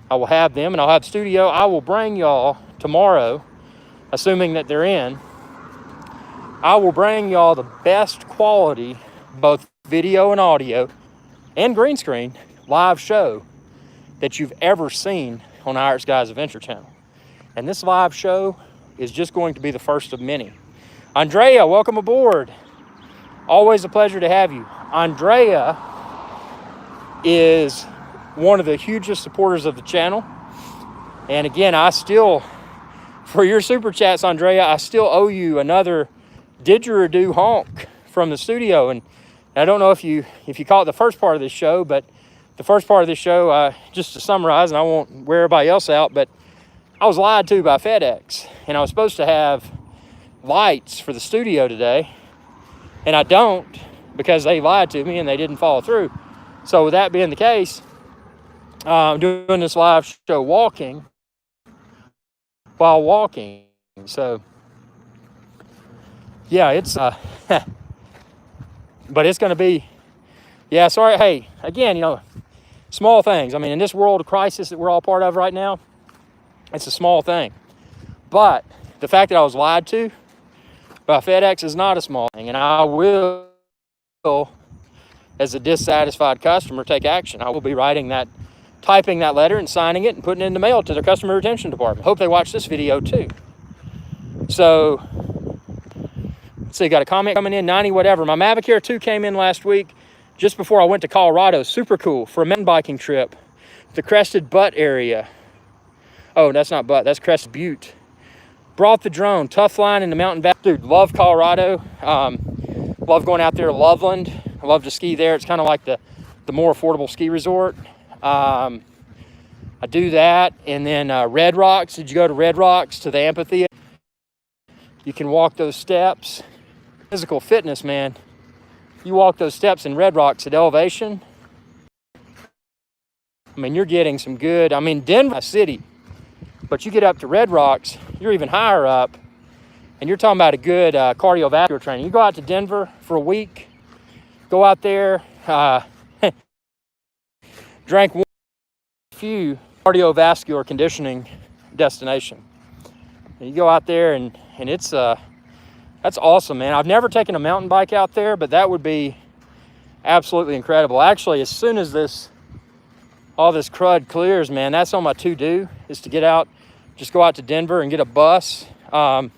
I will have them, and I'll have studio. I will bring y'all tomorrow, assuming that they're in, I will bring y'all the best quality, both video and audio and green screen, live show that you've ever seen on Irish Guys Adventure Channel. And this live show is just going to be the first of many. Andrea, welcome aboard. Always a pleasure to have you. Andrea is one of the hugest supporters of the channel. And again, I still, for your super chats, Andrea, I still owe you another didgeridoo honk from the studio. And I don't know if you caught the first part of this show, but the first part of this show, just to summarize, and I won't wear everybody else out, but I was lied to by FedEx, and I was supposed to have lights for the studio today, and I don't, because they lied to me and they didn't follow through. So with that being the case, I'm doing this live show while walking. So yeah, it's but it's going to be, yeah, sorry. Hey, again, small things. I mean, in this world of crisis that we're all part of right now, it's a small thing. But the fact that I was lied to by FedEx is not a small thing. And I will, as a dissatisfied customer, take action. I will be typing that letter and signing it and putting it in the mail to their customer retention department. Hope they watch this video too. So, let's see, got a comment coming in, 90 whatever. My Mavic Air 2 came in last week just before I went to Colorado. Super cool for a mountain biking trip. The Crested Butte area. Oh, that's not Butte, that's Crested Butte. Brought the drone, tough flying in the mountain back. Dude, love Colorado. Love going out there to Loveland. I love to ski there. It's kind of like the more affordable ski resort. I do that. And then Red Rocks. Did you go to Red Rocks, to the amphitheater? You can walk those steps. Physical fitness, man. You walk those steps in Red Rocks at elevation. I mean, you're getting some good, Denver city, but you get up to Red Rocks, you're even higher up, and you're talking about a good cardiovascular training. You go out to Denver for a week, go out there, drank one few cardiovascular conditioning destination. And you go out there and it's that's awesome, man. I've never taken a mountain bike out there, but that would be absolutely incredible. Actually, as soon as all this crud clears, man, that's on my to-do, is to get out, just go out to Denver and get a bus. 90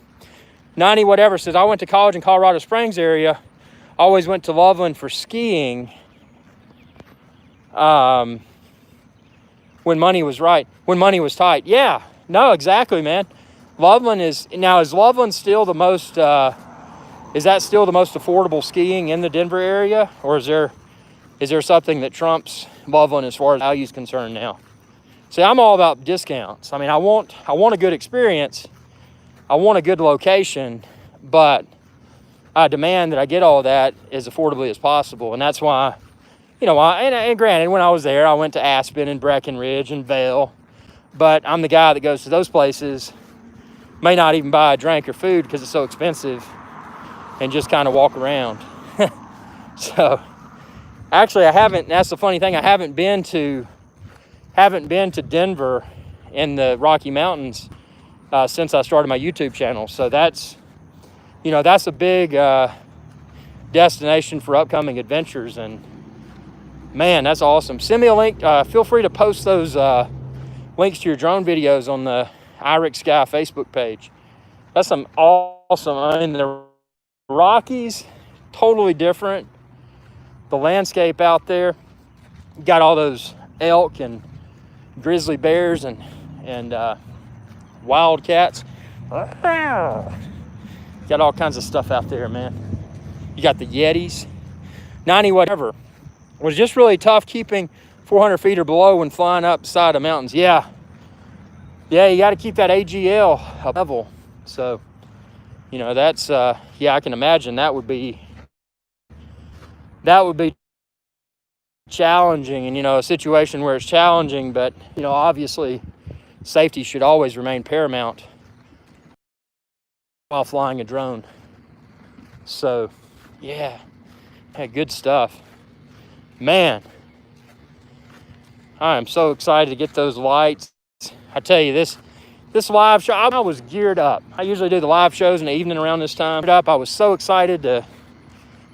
whatever says, I went to college in Colorado Springs area. Always went to Loveland for skiing. When money was tight. Yeah, no, exactly, man. Loveland is Loveland still the most, is that still the most affordable skiing in the Denver area? Or is there something that trumps Loveland as far as value is concerned now? See, I'm all about discounts. I mean, I want a good experience. I want a good location, but I demand that I get all that as affordably as possible. And that's why, and granted, when I was there, I went to Aspen and Breckenridge and Vail, but I'm the guy that goes to those places, may not even buy a drink or food because it's so expensive, and just kind of walk around. So, actually, I haven't. That's the funny thing. I haven't been to Denver in the Rocky Mountains since I started my YouTube channel. So that's a big destination for upcoming adventures. And man, that's awesome. Send me a link. Feel free to post those links to your drone videos on the Irish Sky Facebook page. That's some awesome. I mean, the Rockies, totally different. The landscape out there, you got all those elk and grizzly bears and wildcats. Got all kinds of stuff out there, man. You got the Yetis. 90 whatever. It was just really tough keeping 400 feet or below when flying up the side of mountains. Yeah, you got to keep that AGL up level. So, that's, I can imagine that would be challenging, and, a situation where it's challenging, but, obviously safety should always remain paramount while flying a drone. So, yeah, good stuff. Man, I am so excited to get those lights. I tell you, this this live show, I was geared up. I usually do the live shows in the evening around this time. I was so excited to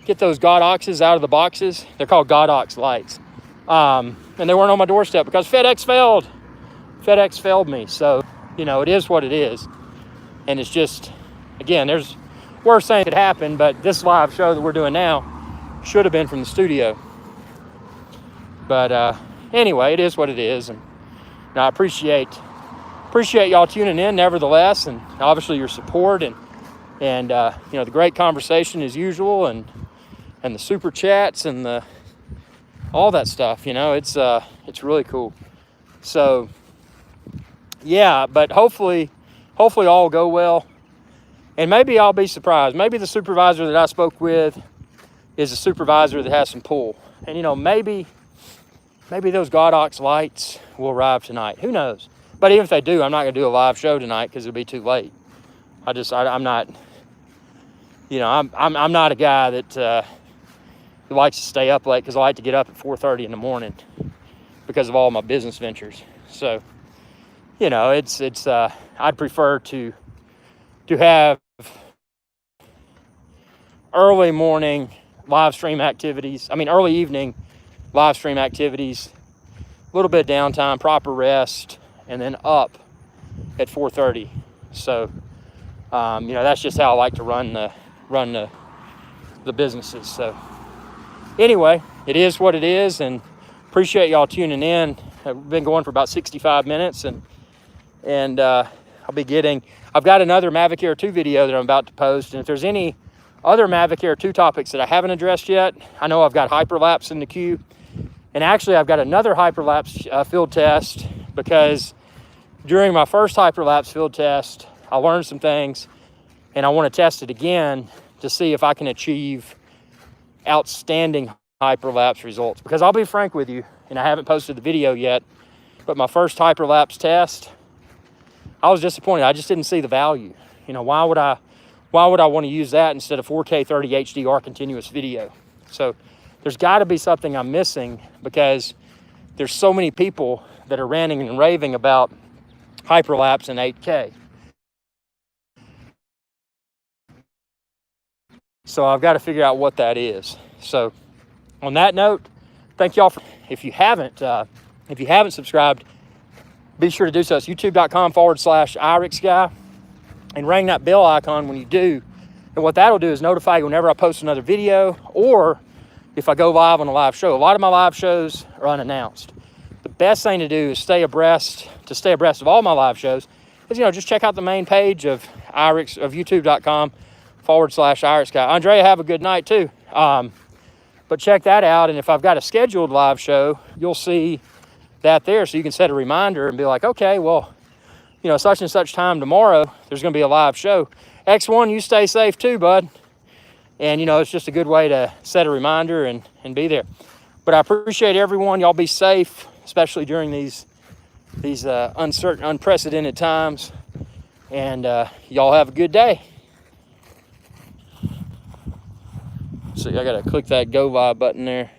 get those Godoxes out of the boxes. They're called Godox lights. And they weren't on my doorstep because FedEx failed. FedEx failed me. So, you know, it is what it is. And it's just, again, there's worse things that happened, but this live show that we're doing now should have been from the studio. But anyway, it is what it is. And I appreciate y'all tuning in nevertheless, and obviously your support and you know, the great conversation as usual, and the super chats and all that stuff. You know, it's really cool. So yeah, but hopefully all will go well, and maybe I'll be surprised. Maybe the supervisor that I spoke with is a supervisor that has some pull, and you know, maybe those Godox lights will arrive tonight. Who knows? But even if they do, I'm not going to do a live show tonight because it'll be too late. I'm not, you know, I'm not a guy that who likes to stay up late, because I like to get up at 4:30 in the morning because of all my business ventures. So, you know, I'd prefer to have early morning live stream activities. I mean, early evening live stream activities, a little bit of downtime, proper rest, and then up at 4:30. So, you know, that's just how I like to run the businesses. So anyway, it is what it is, and appreciate y'all tuning in. I've been going for about 65 minutes, and I've got another Mavic Air 2 video that I'm about to post, and if there's any other Mavic Air 2 topics that I haven't addressed yet, I know I've got hyperlapse in the queue, and actually I've got another hyperlapse field test, because during my first hyperlapse field test, I learned some things, and I want to test it again to see if I can achieve outstanding hyperlapse results. Because I'll be frank with you, and I haven't posted the video yet, but my first hyperlapse test, I was disappointed. I just didn't see the value. You know, why would I want to use that instead of 4K 30 HDR continuous video? So there's got to be something I'm missing, because there's so many people that are ranting and raving about hyperlapse in 8K. So I've got to figure out what that is. So on that note, thank y'all if you haven't subscribed, be sure to do so. It's youtube.com/IRIXGuy, and ring that bell icon when you do. And what that'll do is notify you whenever I post another video, or if I go live on a live show. A lot of my live shows are unannounced. The best thing to do is stay abreast of all my live shows is, you know, just check out the main page of youtube.com/IRIXGuy. Andrea, have a good night too. But check that out, and if I've got a scheduled live show, you'll see that there, so you can set a reminder and be like, okay, well, you know, such and such time tomorrow, there's going to be a live show. X1, you stay safe too, bud. And, you know, it's just a good way to set a reminder and be there. But I appreciate everyone. Y'all be safe, especially during these uncertain, unprecedented times. And y'all have a good day. So I got to click that go live button there.